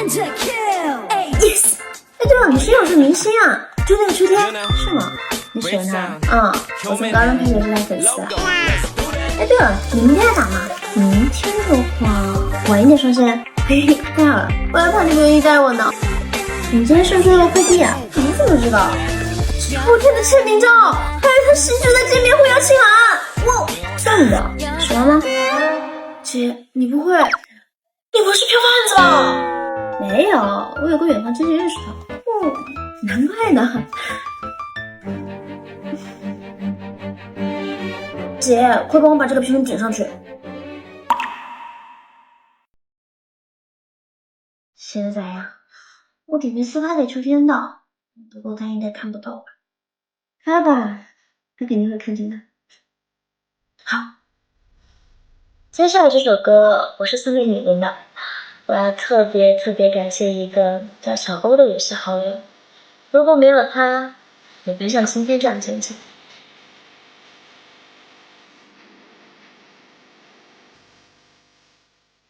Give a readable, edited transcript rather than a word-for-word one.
Yes！ 哎，对了，你室友是明星啊，就那个秋天，是吗？你喜欢他？嗯，我从高中开始是他粉丝。哎，对了，明天打吗？明天的话，晚一点上线。嘿嘿，太好了，我还怕你不愿意带我呢。你今天收了快递啊？你怎么知道？后天的签名照，还有他逝去的见面会邀请函。哇，送的，喜欢吗？姐，你不会，你不是票贩子吧？没有，我有个远房亲戚认识他。哦，难怪呢。姐，快帮我把这个评论点上去。写的咋样？我给名私发给秋天的，不过他应该看不到吧？发吧，他肯定会看见的。好，接下来这首歌我是送给你们的，我要特别感谢一个叫小欧的游戏好友，如果没有他，也别像今天这样前进。